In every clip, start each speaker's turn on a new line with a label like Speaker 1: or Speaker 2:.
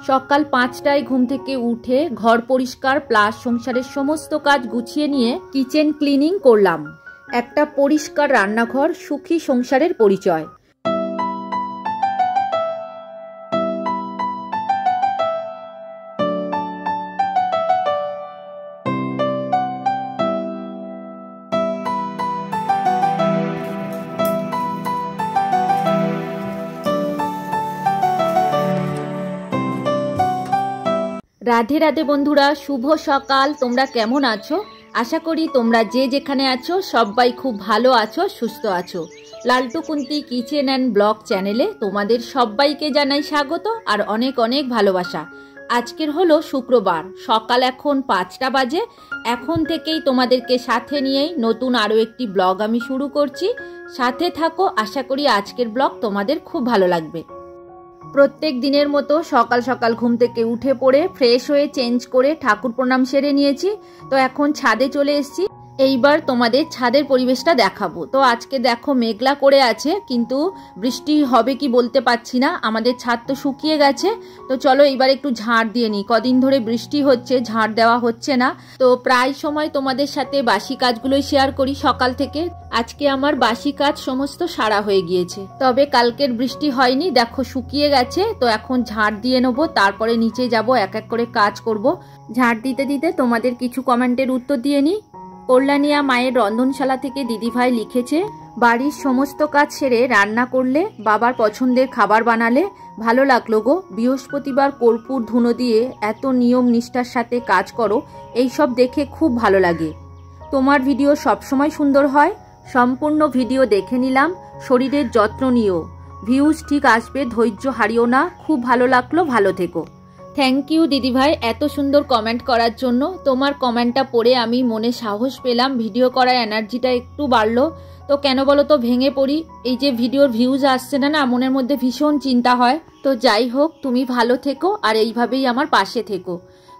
Speaker 1: সকাল 5টায় ঘুম থেকে উঠে ঘর পরিষ্কার প্লাস সংসারের সমস্ত কাজ গুছিয়ে নিয়ে কিচেন ক্লিনিং করলাম। একটা পরিষ্কার রান্নাঘর সুখী সংসারের পরিচয়। রাধে রাধে বন্ধুরা, শুভ সকাল। তোমরা কেমন আছো? আশা করি তোমরা যে যেখানে আছো সবাই খুব ভালো আছো, সুস্থ আছো। লালটু কুন্তি কিচেন অ্যান্ড ব্লগ চ্যানেলে তোমাদের সবাইকে জানাই স্বাগত আর অনেক অনেক ভালোবাসা। আজকের হলো শুক্রবার, সকাল এখন 5টা বাজে। এখন থেকেই তোমাদেরকে সাথে নিয়েই নতুন আরও একটি ব্লগ আমি শুরু করছি। সাথে থাকো, আশা করি আজকের ব্লগ তোমাদের খুব ভালো লাগবে। প্রত্যেক দিনের মতো সকাল সকাল ঘুম থেকে উঠে পড়ে ফ্রেশ হয়ে চেঞ্জ করে ঠাকুর প্রণাম সেরে নিয়েছি। তো এখন ছাদে চলে এসেছি। এইবার তোমাদের ছাদের পরিবেশটা দেখাবো। তো আজকে দেখো মেঘলা করে আছে, কিন্তু বৃষ্টি হবে কি বলতে পারছি না। আমাদের ছাদ তো শুকিয়ে গেছে। তো চলো এইবার একটু ঝাড় দিয়ে নিই। কদিন ধরে বৃষ্টি হচ্ছে, ঝাড় দেওয়া হচ্ছে না। তো প্রায় সময় তোমাদের সাথে বাসি কাজগুলোই শেয়ার করি সকাল থেকে। আজকে আমার বাসি কাজ সমস্ত সারা হয়ে গিয়েছে, তবে কালকের বৃষ্টি হয়নি, দেখো শুকিয়ে গেছে। তো এখন ঝাড় দিয়ে নেবো, তারপরে নিচে যাব, এক এক করে কাজ করব। ঝাড় দিতে দিতে তোমাদের কিছু কমেন্টের উত্তর দিয়ে নিই। কল্যাণিয়া মায়ের রন্ধনশালা থেকে দিদিভাই লিখেছে, বাড়ির সমস্ত কাজ সেরে রান্না করলে, বাবার পছন্দের খাবার বানালে ভালো লাগলো গো। বৃহস্পতিবার কর্পূর ধুনো দিয়ে এত নিয়ম নিষ্ঠার সাথে কাজ করো, এইসব দেখে খুব ভালো লাগে। তোমার ভিডিও সবসময় সুন্দর হয়। সম্পূর্ণ ভিডিও দেখে নিলাম। শরীরের যত্ন নিও, ভিউজ ঠিক আসবে, ধৈর্য হারিও না। খুব ভালো লাগলো, ভালো থেকো। থ্যাংক ইউ দিদিভাই এত সুন্দর কমেন্ট করার জন্য। তোমার কমেন্টটা পড়ে আমি মনে সাহস পেলাম, ভিডিও করার এনার্জিটা একটু বাড়লো। তো কেন বলো তো ভেঙে পড়ি, এই যে ভিডিওর ভিউজ আসছে না, মনের মধ্যে ভীষণ চিন্তা হয়। তো যাই হোক, তুমি ভালো থেকো আর এইভাবেই আমার পাশে থেকো।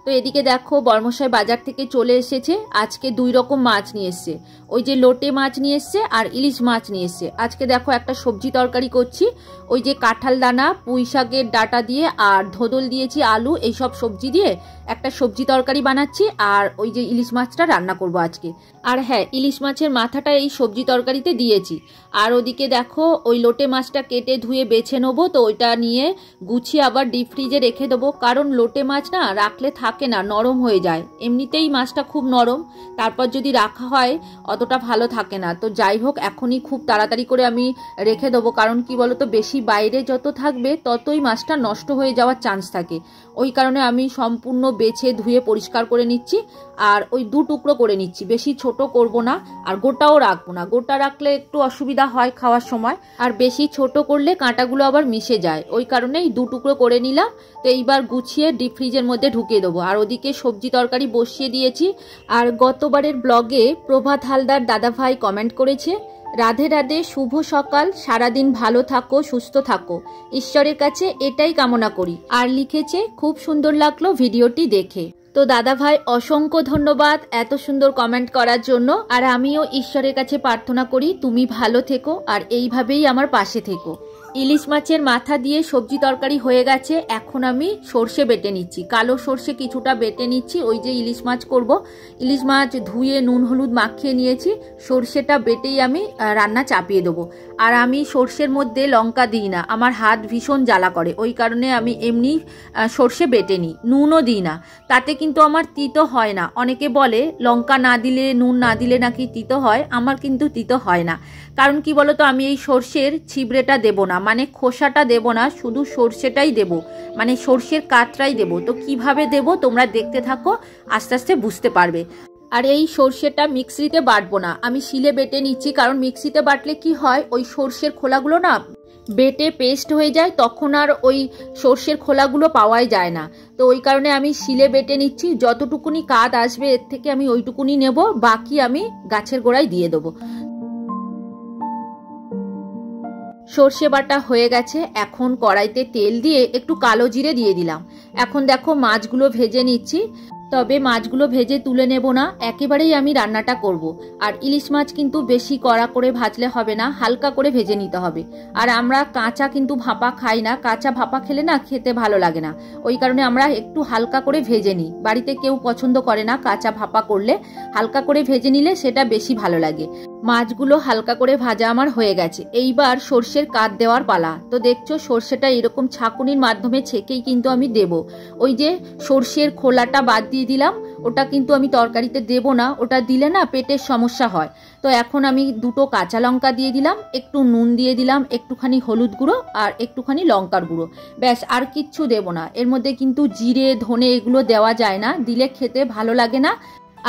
Speaker 1: তো এদিকে দেখো বর্মশাই বাজার থেকে চলে এসেছে। আজকে 2 রকম মাছ নিয়ে এসছে। ওই যে লোটে মাছ নিয়ে এসছে আর ইলিশ মাছ নিয়ে এসছে। আজকে দেখো একটা সবজি তরকারি করছি। ওই যে কাঁঠাল দানা, পুঁই শাকের ডাটা দিয়ে আর ধোদল দিয়েছি, আলু, এইসব সবজি দিয়ে একটা সবজি তরকারি বানাচ্ছি। আর ওই যে ইলিশ মাছটা রান্না করব আজকে। আর হ্যাঁ, ইলিশ মাছের মাথাটা এই সবজি তরকারিতে দিয়েছি। আর ওদিকে দেখো ওই লোটে মাছটা কেটে ধুয়ে বেছে নেবো। তো ওইটা নিয়ে গুছিয়ে আবার ডিপ ফ্রিজে রেখে দেবো, কারণ লোটে মাছ না রাখলে থাকে না, নরম হয়ে যায়। এমনিতেই মাছটা খুব নরম, তারপর যদি রাখা হয় অতটা ভালো থাকে না। তো যাই হোক, এখনই খুব তাড়াতাড়ি করে আমি রেখে দেবো, কারণ কি বলতো, বেশি বাইরে যত থাকবে ততই মাছটা নষ্ট হয়ে যাওয়ার চান্স থাকে। ওই কারণে আমি সম্পূর্ণ বেছে ধুয়ে পরিষ্কার করে নিচ্ছি। আর ওই 2 টুকরো করে নিচ্ছি, বেশি ছোট করব না। আর গোটাও রাখবো না, গোটা রাখলে একটু অসুবিধা হয় খাওয়ার সময়। আর বেশি ছোট করলে কাঁটাগুলো আবার মিশে যায়, ওই কারণেই 2 টুকরো করে নিলাম। তো এইবার গুছিয়ে ডিপ ফ্রিজের মধ্যে ঢুকিয়ে দেবো। আর ওদিকে সবজি তরকারি বসিয়ে দিয়েছি। আর গতবারের ব্লগে প্রভাত হালদার দাদাভাই কমেন্ট করেছে, রাধে রাধে, শুভ সকাল, সারাদিন ভালো থাকো, সুস্থ থাকো, ঈশ্বরের কাছে এটাই কামনা করি। আর লিখেছে, খুব সুন্দর লাগলো ভিডিওটি দেখে। তো দাদা ভাই অসংখ্য ধন্যবাদ এত সুন্দর কমেন্ট করার জন্য। আর আমিও ঈশ্বরের কাছে প্রার্থনা করি তুমি ভালো থেকো আর এইভাবেই আমার পাশে থেকো। ইলিশ মাছের মাথা দিয়ে সবজি তরকারি হয়ে গেছে। এখন আমি সর্ষে বেটে নিচ্ছি, কালো সর্ষে কিছুটা বেটে নিচ্ছি। ওই যে ইলিশ মাছ করব, ইলিশ মাছ ধুয়ে নুন হলুদ মাখিয়ে নিয়েছি। সর্ষেটা বেটেই আমি রান্না চাপিয়ে দেবো। আর আমি সর্ষের মধ্যে লঙ্কা দিই না, আমার হাত ভীষণ জ্বালা করে, ওই কারণে আমি এমনি সর্ষে বেটে নিই, নুনও দিই না। তাতে কিন্তু আমার তিতো হয় না। অনেকে বলে লঙ্কা না দিলে, নুন না দিলে নাকি তিতো হয়, আমার কিন্তু তিতো হয় না। কারণ কি বলতো, আমি এই সর্ষের ছিবড়েটা দেবো না, মানে খোসাটা দেবো না, শুধু সর্ষেটাই দেবো, মানে সর্ষের কাঠটাই দেবো। তো কিভাবে দেবো তোমরা দেখতে থাকো, আস্তে আস্তে বুঝতে পারবে। আর এই সর্ষেটা মিক্সিতে বাটবো না, আমি শিলে বেটে নিচ্ছি। কারণ মিক্সিতে বাটলে কি হয়, ওই সর্ষের খোলাগুলো না বেটে পেস্ট হয়ে যায়, তখন আর ওই সর্ষের খোলাগুলো পাওয়াই যায় না। তো ওই কারণে আমি শিলে বেটে নিচ্ছি। যতটুকুনি কাদ আসবে এর থেকে আমি ওইটুকুনি নেব, বাকি আমি গাছের গোড়ায় দিয়ে দেবো। সর্ষে বাটা হয়ে গেছে। এখন কড়াইতে তেল দিয়ে একটু কালো জিরে দিয়ে দিলাম। এখন দেখো মাছগুলো ভেজে নিচ্ছি। তবে মাছগুলো ভেজে তুলে নেব না, একেবারেই আমি রান্নাটা করব। আর ইলিশ মাছ কিন্তু বেশি কড়া করে ভাজলে হবে না, হালকা করে ভেজে নিতে হবে। আর আমরা কাঁচা কিন্তু ভাপা খাই না, কাঁচা ভাপা খেলে না খেতে ভালো লাগে না, ওই কারণে আমরা একটু হালকা করে ভেজে নিই। বাড়িতে কেউ পছন্দ করে না কাঁচা ভাপা করলে, হালকা করে ভেজে নিলে সেটা বেশি ভালো লাগে। মাছগুলো হালকা করে ভাজা আমার হয়ে গেছে, এইবার সর্ষের কাঠ দেওয়ার পালা। তো দেখছো সর্ষেটা এরকম ছাঁকুনির মাধ্যমে ছেঁকেই কিন্তু আমি দেব। ওই যে সর্ষের খোলাটা বাদ দিয়ে দিলাম, ওটা কিন্তু আমি তরকারিতে দেব না, ওটা দিলে না পেটের সমস্যা হয়। তো এখন আমি 2টো কাঁচা লঙ্কা দিয়ে দিলাম, একটু নুন দিয়ে দিলাম, একটুখানি হলুদ গুঁড়ো আর একটুখানি লঙ্কার গুঁড়ো, ব্যাস আর কিচ্ছু দেব না। এর মধ্যে কিন্তু জিরে ধনে এগুলো দেওয়া যায় না, দিলে খেতে ভালো লাগে না।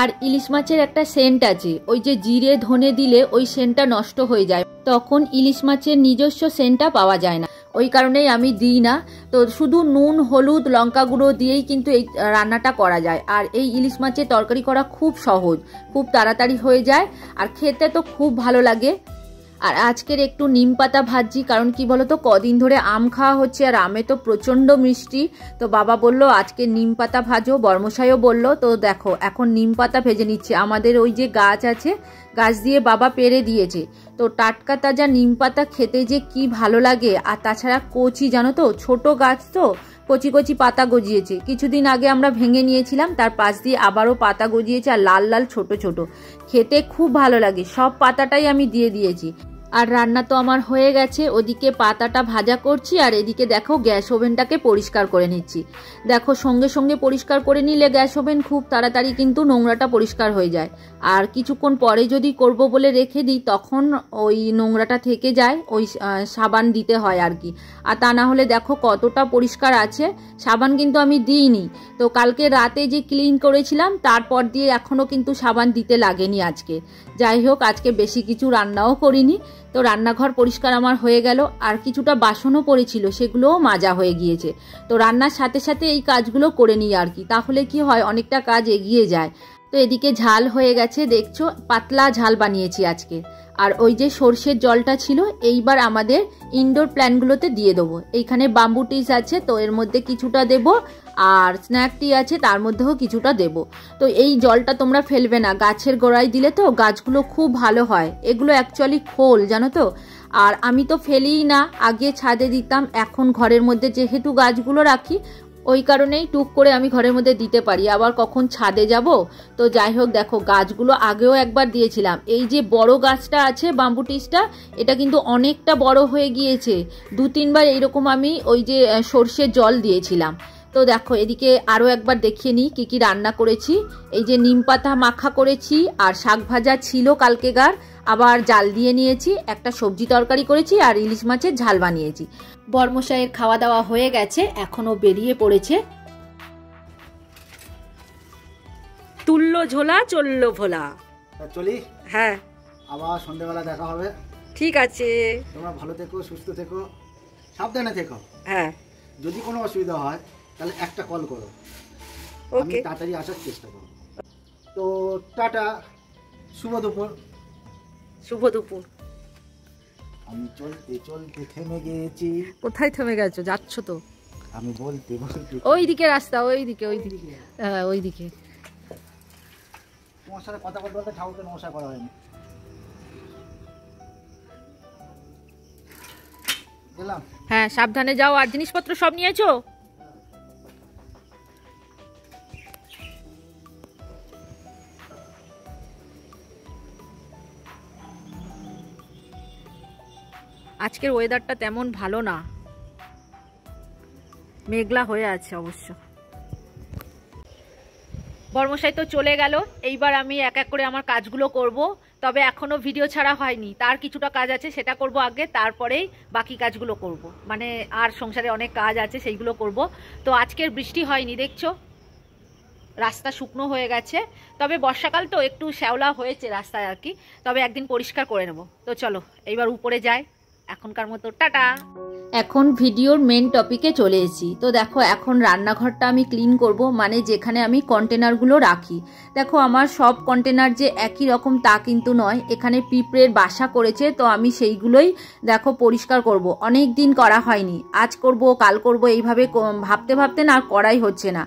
Speaker 1: আর ইলিশ মাছের একটা সেন্ট আছে, ওই যে জিরে ধনে দিলে ওই সেন্টটা নষ্ট হয়ে যায়, তখন ইলিশ মাছের নিজস্ব সেন্টটা পাওয়া যায় না, ওই কারণেই আমি দিই না। তো শুধু নুন হলুদ লঙ্কা গুঁড়ো দিয়েই কিন্তু এই রান্নাটা করা যায়। আর এই ইলিশ মাছের তরকারি করা খুব সহজ, খুব তাড়াতাড়ি হয়ে যায়, আর খেতে তো খুব ভালো লাগে। আর আজকের একটু নিম পাতা ভাজছি, কারণ কি বলতো কদিন ধরে আম খাওয়া হচ্ছে, আর আমে তো প্রচণ্ড মিষ্টি। তো বাবা বললো আজকে নিম পাতা ভাজো, বর্মশাইও বললো। তো দেখো এখন নিম পাতা ভেজে নিচ্ছে। আমাদের ওই যে গাছ আছে, গাছ দিয়ে বাবা পেরে দিয়েছে। তো টাটকা তাজা নিম পাতা খেতে যে কি ভালো লাগে। আর তাছাড়া কচি, জানো তো ছোট গাছ তো, কচি কচি পাতা গজিয়েছে। কিছুদিন আগে আমরা ভেঙে নিয়েছিলাম, তার পাশ দিয়ে আবারও পাতা গজিয়েছে, আর লাল লাল ছোট ছোট, খেতে খুব ভালো লাগে। সব পাতাটাই আমি দিয়ে দিয়েছি। আর রান্না তো আমার হয়ে গেছে, ওদিকে পাতাটা ভাজা করছি, আর এদিকে দেখো গ্যাস ওভেনটাকে পরিষ্কার করে নিচ্ছি। দেখো সঙ্গে সঙ্গে পরিষ্কার করে নিলে গ্যাস ওভেন খুব তাড়াতাড়ি কিন্তু নোংরাটা পরিষ্কার হয়ে যায়। আর কিছুক্ষণ পরে যদি করব বলে রেখে দিই, তখন ওই নোংরাটা থেকে যায়, ওই সাবান দিতে হয় আর কি। আর তা না হলে দেখো কতটা পরিষ্কার আছে, সাবান কিন্তু আমি দিইনি। তো কালকে রাতে যে ক্লিন করেছিলাম, তারপর দিয়ে এখনও কিন্তু সাবান দিতে লাগেনি আজকে। যাই হোক, আজকে বেশি কিছু রান্নাও করিনি। তো রান্নাঘর পরিষ্কার আমার হয়ে গেল, আর কিছুটা বাসনও পড়েছিল, সেগুলোও মাজা হয়ে গিয়েছে। তো রান্নার সাথে সাথে এই কাজগুলো করে নিই আর কি, তাহলে কি হয় অনেকটা কাজ এগিয়ে যায়। তো এদিকে ঝাল হয়ে গেছে, দেখছো পাতলা ঝাল বানিয়েছি আজকে। আর ওই যে সর্ষের জলটা ছিল, এইবার আমাদের ইনডোর প্ল্যান্টগুলোতে দিয়ে দেবো। এইখানে বাম্বু টিস আছে, তো এর মধ্যে কিছুটা দেব, আর স্ন্যাক টি আছে তার মধ্যেও কিছুটা দেব। তো এই জলটা তোমরা ফেলবে না, গাছের গোড়ায় দিলে তো গাছগুলো খুব ভালো হয়। এগুলো অ্যাকচুয়ালি খোল, জানো তো। আর আমি তো ফেলিই না, আগে ছাদে দিতাম, এখন ঘরের মধ্যে যেহেতু গাছগুলো রাখি, ওই কারণেই টুক করে আমি ঘরের মধ্যে দিতে পারি, আবার কখন ছাদে যাব। তো যাই হোক, দেখো গাছগুলো আগেও একবার দিয়েছিলাম। এই যে বড় গাছটা আছে বাম্বু টিসটা, এটা কিন্তু অনেকটা বড় হয়ে গিয়েছে। 2-3 বার এইরকম আমি ওই যে সর্ষের জল দিয়েছিলাম। তো দেখো এদিকে আরও একবার দেখিয়ে নিই কী কী রান্না করেছি। এই যে নিম পাতা মাখা করেছি, আর শাক ভাজা ছিল কালকেকার, আবার জাল দিয়ে নিয়েছি, একটা সবজি তরকারি করেছি, আর ইলিশ মাছের ঝাল বানিয়েছি। বর্মশাইয়ের খাওয়া দাওয়া হয়ে গেছে, এখনো বেরিয়ে পড়েছে। তুললো ঝোলা চললো ভোলা।
Speaker 2: চলি,
Speaker 1: হ্যাঁ
Speaker 2: আবার সন্ধ্যেবেলা দেখা হবে।
Speaker 1: ঠিক আছে,
Speaker 2: তোমরা ভালো থেকো, সুস্থ থেকো, সাবধানে থেকো।
Speaker 1: হ্যাঁ
Speaker 2: যদি কোনো অসুবিধা হয় তাহলে একটা কল করো, আমি তাড়াতাড়ি আসার চেষ্টা করব। তো টাটা, শুভ দুপুর।
Speaker 1: শুভ দুপুর।
Speaker 2: আমি চলতে চলতে থেমে গেছি।
Speaker 1: কোথায় থেমে গেছো? যাচ্ছ তো?
Speaker 2: আমি বলতে
Speaker 1: ওই দিকে রাস্তা, ওই দিকে, ওই দিকে, হ্যাঁ ওই দিকে।
Speaker 2: তোমার সাথে কথা বলতে বলতে ঠাকুরকে নমস্কার করা হয়নি। গেলাম।
Speaker 1: হ্যাঁ সাবধানে যাও। আর জিনিসপত্র সব নিয়েছো? আজকের ওয়েদারটা তেমন ভালো না, মেঘলা হয়ে আছে অবশ্য। বর্মশাই তো চলে গেল, এইবার আমি এক এক করে আমার কাজগুলো করব। তবে এখনো ভিডিও ছাড়া হয়নি, তার কিছুটা কাজ আছে, সেটা করব আগে, তারপরেই বাকি কাজগুলো করব। মানে আর সংসারে অনেক কাজ আছে, সেইগুলো করব। তো আজকের বৃষ্টি হয়নি, দেখছো রাস্তা শুকনো হয়ে গেছে। তবে বর্ষাকাল তো একটু শ্যাওলা হয়েছে রাস্তায় আর কি, তবে একদিন পরিষ্কার করে নেব। তো চলো এইবার উপরে যাই, এখনকার মতো টাটা। এখন ভিডিওর মেন টপিকে চলে এসেছি। তো দেখো এখন রান্নাঘরটা আমি ক্লিন করব, মানে যেখানে আমি কন্টেনারগুলো রাখি। দেখো আমার সব কন্টেনার যে একই রকম তা কিন্তু নয়, এখানে পিঁপড়ের বাসা করেছে, তো আমি সেইগুলোই দেখো পরিষ্কার করব। অনেক দিন করা হয়নি, আজ করব কাল করব এইভাবে ভাবতে ভাবতে না আর করাই হচ্ছে না।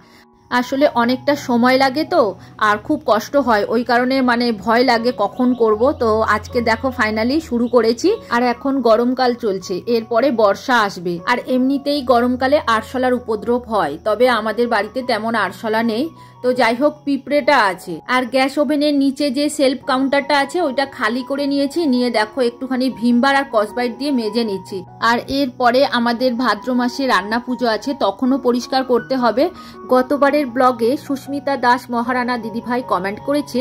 Speaker 1: আসলে অনেকটা সময় লাগে তো আর খুব কষ্ট হয়, ওই কারণে মানে ভয় লাগে কখন করব। তো আজকে দেখো ফাইনালি শুরু করেছি। আর এখন গরমকাল চলছে, এরপরে বর্ষা আসবে। আর এমনিতেই গরমকালে আরশোলার উপদ্রব হয়, তবে আমাদের বাড়িতে তেমন আরশোলা নেই। তো যাই হোক, পিঁপড়েটা আছে। আর গ্যাস ওভেনের নিচে যে সেলফ কাউন্টারটা আছে ওইটা খালি করে নিয়েছি, নিয়ে দেখো একটুখানি ভিমবার আর কসবাইট দিয়ে মেজে নিচ্ছি। আর এরপরে আমাদের ভাদ্র মাসে রান্না পুজো আছে, তখনও পরিষ্কার করতে হবে। গতবারের ব্লগে সুস্মিতা দাস মহারানা দিদিভাই কমেন্ট করেছে,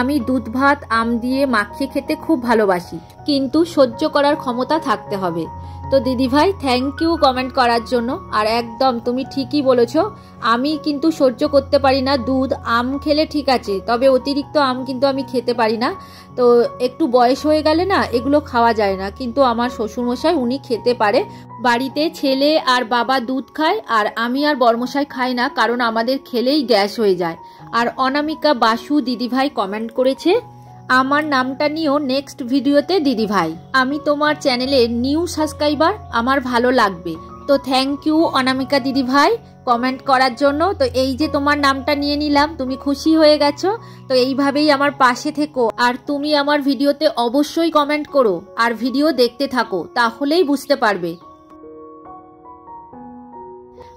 Speaker 1: আমি দুধ ভাত আম দিয়ে মাখিয়ে খেতে খুব ভালোবাসি, কিন্তু সহ্য করার ক্ষমতা থাকতে হবে। তো দিদিভাই থ্যাংক ইউ কমেন্ট করার জন্য। আর একদম তুমি ঠিকই বলেছো, আমি কিন্তু সহ্য করতে পারি না দুধ। আম খেলে ঠিক আছে, তবে অতিরিক্ত আম কিন্তু আমি খেতে পারি না। তো একটু বয়স হয়ে গেলে না এগুলো খাওয়া যায় না, কিন্তু আমার শ্বশুরমশাই উনি খেতে পারে। বাড়িতে ছেলে আর বাবা দুধ খায়, আর আমি আর বড়মশাই খাই না, কারণ আমাদের খেলেই গ্যাস হয়ে যায়। আর অনামিকা বাসু দিদিভাই কমেন্ট করেছে, আমার নামটা নিও নেক্সট ভিডিওতে দিদিভাই, আমি তোমার চ্যানেলের নিউ সাবস্ক্রাইবার, আমার ভালো লাগবে। তো থ্যাংক ইউ অনামিকা দিদিভাই কমেন্ট করার জন্য। তো এই যে তোমার নামটা নিয়ে নিলাম, তুমি খুশি হয়ে গেছো। তো এইভাবেই আমার পাশে থেকো, আর তুমি আমার ভিডিওতে অবশ্যই কমেন্ট করো আর ভিডিও দেখতে থাকো, তাহলেই বুঝতে পারবে।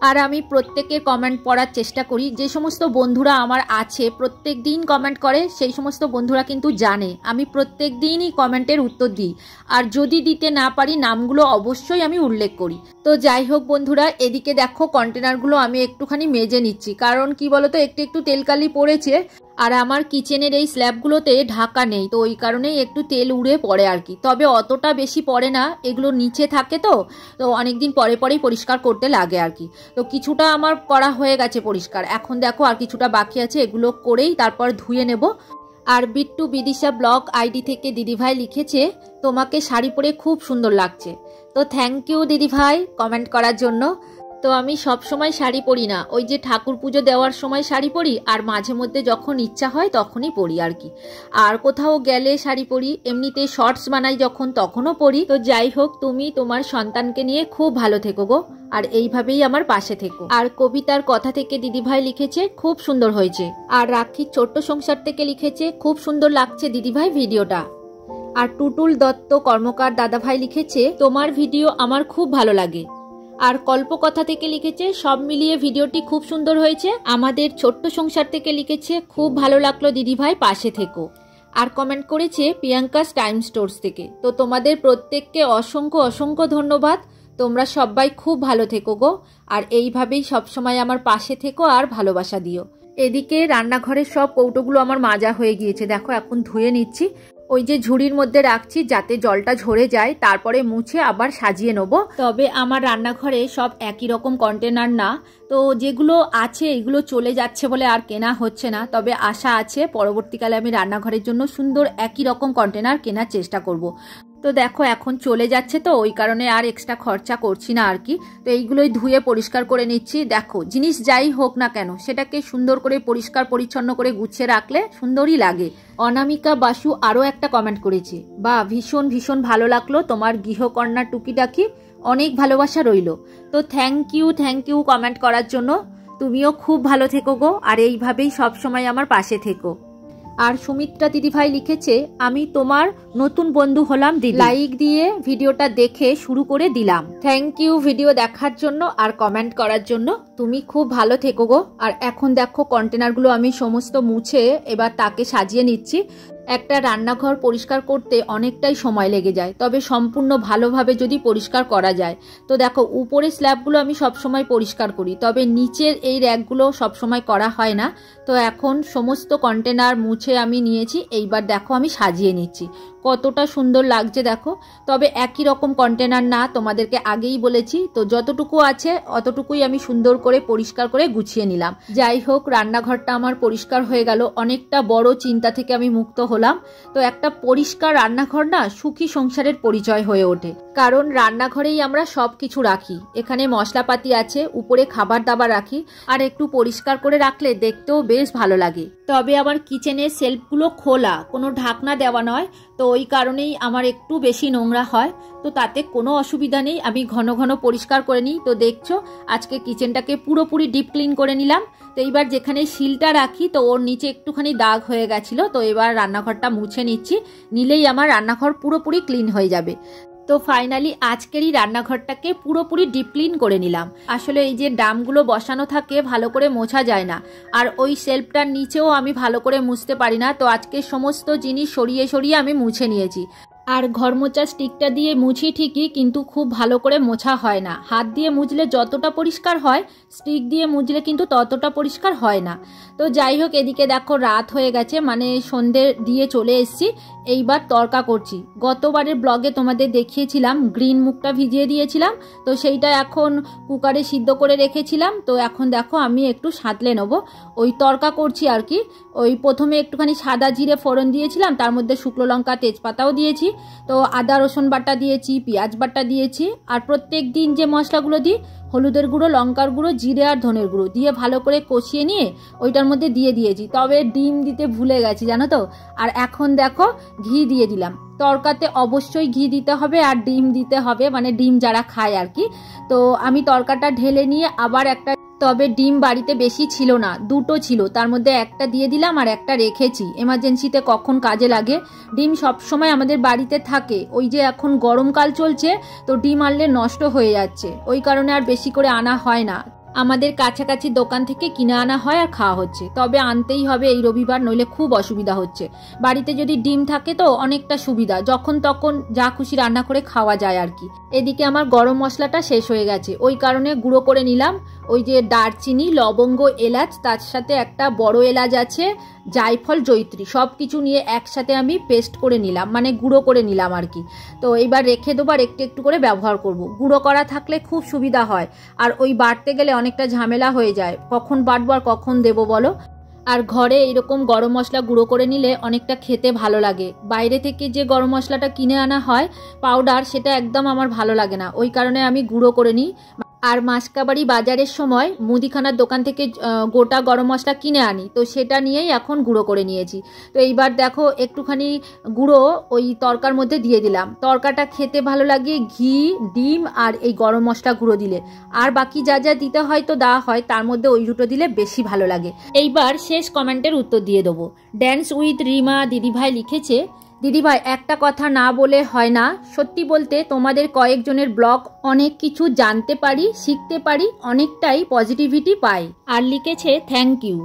Speaker 1: আর আমি প্রত্যেকের কমেন্ট পড়ার চেষ্টা করি। যে সমস্ত বন্ধুরা আমার আছে প্রত্যেক দিন কমেন্ট করে, সেই সমস্ত বন্ধুরা কিন্তু জানে আমি প্রত্যেক দিনই কমেন্টের উত্তর দিই। আর যদি দিতে না পারি নামগুলো অবশ্যই আমি উল্লেখ করি। তো যাই হোক বন্ধুরা, এদিকে দেখো কন্টেনারগুলো আমি একটুখানি মেজে নিচ্ছি, কারণ কি বলতো একটু একটু তেলকালি পড়েছে। আর আমার কিচেনের এই স্ল্যাবগুলোতে ঢাকা নেই, তো ওই কারণেই একটু তেল উড়ে পড়ে আর কি। তবে অতটা বেশি পড়ে না, এগুলো নিচে থাকে তো অনেকদিন পরে পরেই পরিষ্কার করতে লাগে আর কি। তো কিছুটা আমার করা হয়ে গেছে পরিষ্কার, এখন দেখো আর কিছুটা বাকি আছে, এগুলো করেই তারপর ধুয়ে নেব। আর বিট্টু বিদিশা ব্লগ আইডি থেকে দিদিভাই লিখেছে, তোমাকে শাড়ি পরে খুব সুন্দর লাগছে। তো থ্যাংক ইউ দিদিভাই কমেন্ট করার জন্য। তো আমি সব সময় শাড়ি পরি না, ওই যে ঠাকুর পুজো দেওয়ার সময় শাড়ি পরি, আর মাঝে মধ্যে যখন ইচ্ছা হয় তখনই পরি আর কি। আর কোথাও গেলে শাড়ি পরি, এমনিতে শর্টস বানাই যখন তখনও পরি। তো যাই হোক, তুমি তোমার সন্তানকে নিয়ে খুব ভালো থেকো গো, আর এইভাবেই আমার পাশে থেকো। আর কবিতার কথা থেকে দিদিভাই লিখেছে, খুব সুন্দর হয়েছে। আর রাখির ছোট্ট সংসার থেকে লিখেছে, খুব সুন্দর লাগছে দিদিভাই ভিডিওটা। আর টুটুল দত্ত কর্মকার দাদাভাই লিখেছে, তোমার ভিডিও আমার খুব ভালো লাগে। আর কল্পকথা থেকে লিখেছে, সব মিলিয়ে ভিডিওটি খুব সুন্দর হয়েছে। আমাদের ছোট্ট সংসার থেকে লিখেছে, খুব ভালো লাগলো দিদিভাই, পাশে থেকো। আর কমেন্ট করেছে প্রিয়াঙ্কাস টাইম স্টোর্স থেকে। তো তোমাদের প্রত্যেককে অসংখ্য অসংখ্য ধন্যবাদ, তোমরা সবাই খুব ভালো থেকো গো, আর এইভাবেই সবসময় আমার পাশে থেকো আর ভালোবাসা দিও। এদিকে রান্নাঘরের সব কৌটোগুলো আমার মাজা হয়ে গিয়েছে, দেখো এখন ধুয়ে নিচ্ছি। ওই যে ঝুড়ির মধ্যে রাখছি যাতে জলটা ঝরে যায়, তারপরে মুছে আবার সাজিয়ে নেবো। তবে আমার রান্নাঘরে সব একই রকম কন্টেনার না, তো যেগুলো আছে এগুলো চলে যাচ্ছে বলে আর কেনা হচ্ছে না। তবে আশা আছে পরবর্তীকালে আমি রান্নাঘরের জন্য সুন্দর একই রকম কন্টেনার কেনার চেষ্টা করব। তো দেখো এখন চলে যাচ্ছে, তো ওই কারণে আর এক্সট্রা খরচা করছি না আর কি। তো এইগুলোই ধুয়ে পরিষ্কার করে নিচ্ছি। দেখো জিনিস যাই হোক না কেন সেটাকে সুন্দর করে পরিষ্কার পরিচ্ছন্ন করে গুছিয়ে রাখলে সুন্দরই লাগে। অনামিকা বাসু আরও একটা কমেন্ট করেছে, বা ভীষণ ভীষণ ভালো লাগলো তোমার গৃহকন্যা টুকিটাকি, অনেক ভালোবাসা রইল। তো থ্যাংক ইউ কমেন্ট করার জন্য। তুমিও খুব ভালো থেকো গো, আর এইভাবেই সবসময় আমার পাশে থেকো। আর সুমিত্রা দিদিভাই লিখেছে, আমি তোমার নতুন বন্ধু হলাম দিদি, লাইক দিয়ে ভিডিওটা দেখে শুরু করে দিলাম। থ্যাংক ইউ ভিডিও দেখার জন্য আর কমেন্ট করার জন্য। তুমি খুব ভালো থেকো গো। আর এখন দেখো কন্টেনারগুলো আমি সমস্ত মুছে এবার তাকে সাজিয়ে নিচ্ছি। একটা রান্নাঘর পরিষ্কার করতে অনেকটাই সময় লেগে যায়, তবে সম্পূর্ণ ভালোভাবে যদি পরিষ্কার করা যায়। তো দেখো উপরের স্ল্যাবগুলো আমি সবসময় পরিষ্কার করি, তবে নিচের এই র্যাকগুলো সবসময় করা হয় না। তো এখন সমস্ত কন্টেনার মুছে আমি নিয়েছি, এইবার দেখো আমি সাজিয়ে নিচ্ছি। কতটা সুন্দর লাগছে দেখো। তবে একই রকম কন্টেনার না, তোমাদেরকে আগেই বলেছি। তো যতটুকু আছে অতটুকুই আমি সুন্দর করে পরিষ্কার করে গুছিয়ে নিলাম। যাই হোক, রান্নাঘরটা আমার পরিষ্কার হয়ে গেল, অনেকটা বড় চিন্তা থেকে আমি মুক্ত হলাম। তো একটা পরিষ্কার রান্নাঘর না সুখী সংসারের পরিচয় হয়ে ওঠে, কারণ রান্নাঘরেই আমরা সবকিছু রাখি। এখানে মশলাপাতি আছে, উপরে খাবার দাবার রাখি, আর একটু পরিষ্কার করে রাখলে দেখতেও বেশ ভালো লাগে। তবে আমার কিচেনের সেলফগুলো খোলা, কোনো ঢাকনা দেওয়া নয়। তো ওই কারণেই আমার একটু বেশি নোংরা হয়, তো তাতে কোনো অসুবিধা নেই, আমি ঘন ঘন পরিষ্কার করে নিই। তো দেখছো আজকে কিচেনটাকে পুরোপুরি ডিপ ক্লিন করে নিলাম। তো এইবার যেখানে শিলটা রাখি তো ওর নিচে একটুখানি দাগ হয়ে গেছিলো, তো এবার রান্নাঘরটা মুছে নিচ্ছি, নিলেই আমার রান্নাঘর পুরোপুরি ক্লিন হয়ে যাবে। তো ফাইনালি আজকেরই রান্নাঘরটাকে পুরোপুরি ডিপ ক্লিন করে নিলাম। আসলে এই যে ড্রামগুলো বসানো থাকে ভালো করে মোছা যায় না, আর ওই শেলফটার নিচেও আমি ভালো করে মুছতে পারি না, তো আজকে সমস্ত জিনিস সরিয়ে সরিয়ে আমি মুছে নিয়েছি। আর ঘর মোছা স্টিকটা দিয়ে মুছি ঠিকই, কিন্তু খুব ভালো করে মোছা হয় না। হাত দিয়ে মুছলে যতটা পরিষ্কার হয়, স্টিক দিয়ে মুছলে কিন্তু ততটা পরিষ্কার হয় না। তো যাই হোক, এদিকে দেখো রাত হয়ে গেছে, মানে সন্ধে দিয়ে চলে এসেছি। এইবার তড়কা করছি। গতবারের ব্লগে তোমাদের দেখিয়েছিলাম গ্রিন মুগটা ভিজিয়ে দিয়েছিলাম, তো সেইটা এখন কুকারে সিদ্ধ করে রেখেছিলাম। তো এখন দেখো আমি একটু সাঁতলে নেবো, ওই তড়কা করছি আর কি। ওই প্রথমে একটুখানি সাদা জিরে ফোড়ন দিয়েছিলাম, তার মধ্যে শুকনো লঙ্কা তেজপাতাও দিয়েছি, তো আদা রসুন বাটা দিয়েছি, পেঁয়াজ বাটা দিয়েছি, আর প্রত্যেক দিন যে মশলাগুলো দিই হলুদের গুঁড়ো, লঙ্কার গুঁড়ো, জিরে আর ধনের গুঁড়ো দিয়ে ভালো করে কষিয়ে নিয়ে ওইটার মধ্যে দিয়ে দিয়েছি। তবে ডিম দিতে ভুলে গেছি জানো তো। আর এখন দেখো ঘি দিয়ে দিলাম। তড়কাতে অবশ্যই ঘি দিতে হবে আর ডিম দিতে হবে, মানে ডিম যারা খায় আর কি। তো আমি তড়কাটা ঢেলে নিয়ে আবার একটা, তবে ডিম বাড়িতে বেশি ছিল না, দুটো ছিল, তার মধ্যে একটা দিয়ে দিলাম আর একটা রেখেছি, এমার্জেন্সিতে কখন কাজে লাগে। ডিম সব সময় আমাদের বাড়িতে থাকে, ওই যে এখন গরমকাল চলছে তো ডিম আনলে নষ্ট হয়ে যাচ্ছে, ওই কারণে আর বেশি করে আনা হয় না। আমাদের কাছাকাছি দোকান থেকে কিনে আনা হয় আর খাওয়া হচ্ছে, তবে আনতেই হবে এই রবিবার, নইলে খুব অসুবিধা হচ্ছে। বাড়িতে যদি ডিম থাকে তো অনেকটা সুবিধা, যখন তখন যা খুশি রান্না করে খাওয়া যায় আর কি। এদিকে আমার গরম মশলাটা শেষ হয়ে গেছে, ওই কারণে গুঁড়ো করে নিলাম। ওই যে দারচিনি, লবঙ্গ, এলাচ, তার সাথে একটা বড় এলাচ আছে, জায়ফল, জয়িত্রী, সব কিছু নিয়ে একসাথে আমি পেস্ট করে নিলাম, মানে গুঁড়ো করে নিলাম আর কি। তো এইবার রেখে দেবো আর একটু একটু করে ব্যবহার করব। গুঁড়ো করা থাকলে খুব সুবিধা হয়, আর ওই বাটতে গেলে অনেকটা ঝামেলা হয়ে যায়, কখন বাটবো আর কখন দেবো বলো। আর ঘরে এইরকম গরম মশলা গুঁড়ো করে নিলে অনেকটা খেতে ভালো লাগে। বাইরে থেকে যে গরম মশলাটা কিনে আনা হয় পাউডার, সেটা একদম আমার ভালো লাগে না, ওই কারণে আমি গুঁড়ো করে নিই। আর মাসকাবাড়ি বাজারের সময় মুদিখানার দোকান থেকে গোটা গরম মশলা কিনে আনি, তো সেটা নিয়েই এখন গুঁড়ো করে নিয়েছি। তো এইবার দেখো একটুখানি গুঁড়ো ওই তড়কার মধ্যে দিয়ে দিলাম। তড়কাটা খেতে ভালো লাগে ঘি, ডিম আর এই গরম মশলা গুঁড়ো দিলে, আর বাকি যা যা দিতে হয় তো দেওয়া হয়, তার মধ্যে ওই দুটো দিলে বেশি ভালো লাগে। এইবার শেষ কমেন্টের উত্তর দিয়ে দেবো। ড্যান্স উইথ রিমা দিদিভাই লিখেছে, দিদিভাই একটা কথা না বলে হয় না, সত্যি বলতে তোমাদের কয়েকজনের ব্লগ অনেক কিছু জানতে পারি, শিখতে পারি, অনেকটাই পজিটিভিটি পাই। আর লিখেছে থ্যাংক ইউ।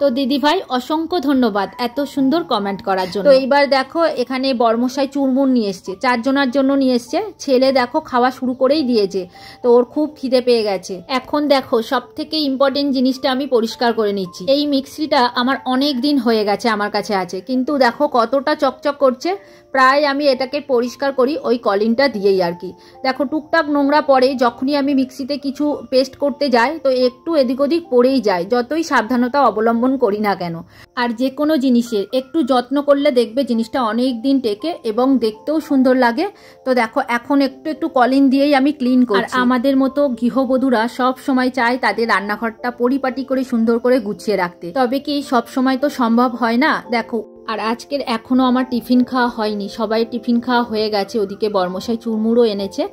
Speaker 1: তো দিদিভাই অসংখ্য ধন্যবাদ এত সুন্দর কমেন্ট করার জন্য। তো এইবার দেখো এখানে বর্মশাই চুরমুর নিয়ে এসছে, 4 জনের জন্য নিয়ে এসছে। ছেলে দেখো খাওয়া শুরু করেই দিয়েছে, তো ওর খুব খিদে পেয়ে গেছে। এখন দেখো সব থেকে ইম্পর্টেন্ট জিনিসটা আমি পরিষ্কার করে নিচ্ছি। এই মিক্সিটা আমার অনেক দিন হয়ে গেছে আমার কাছে আছে, কিন্তু দেখো কতটা চকচক করছে। প্রায় আমি এটাকে পরিষ্কার করি ওই কলিনটা দিয়েই আর কি। দেখো টুকটাক নোংরা পড়ে, যখনই আমি মিক্সিতে কিছু পেস্ট করতে যাই তো একটু এদিক ওদিক পড়েই যায়, যতই সাবধানতা অবলম্বন করি না কেন। আর যে কোনো জিনিসের একটু যত্ন করলে দেখবে জিনিসটা অনেক দিন টেকে এবং দেখতেও সুন্দর লাগে। তো দেখো এখন একটু একটু কলিন দিয়েই আমি ক্লিন করি। আর আমাদের মতো গৃহবধূরা সব সময় চায় তাদের রান্নাঘরটা পরিপাটি করে সুন্দর করে গুছিয়ে রাখতে, তবে কি সব সময় তো সম্ভব হয় না। দেখো আর আজকের এখনো আমার টিফিন খাওয়া হয়নি, সবাই টিফিন খাওয়া হয়ে গেছে, ওদিকে বর্মশাই চুরমুরও এনেছে।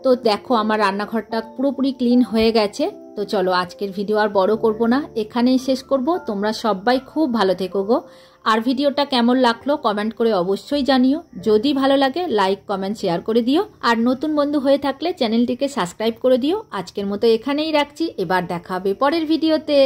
Speaker 1: তো দেখো আমার রান্নাঘরটা পুরোপুরি ক্লিন হয়ে গেছে। তো চলো আজকের ভিডিও আর বড় করব না, এখানেই শেষ করব। তোমরা সবাই খুব ভালো থেকো গো। আর ভিডিওটা কেমন লাগলো কমেন্ট করে অবশ্যই জানিও। যদি ভালো লাগে লাইক, কমেন্ট, শেয়ার করে দিও। আর নতুন বন্ধু হয়ে থাকলে চ্যানেলটিকে সাবস্ক্রাইব করে দিও। আজকের মতো এখানেই রাখছি, এবার দেখা হবে পরের ভিডিওতে।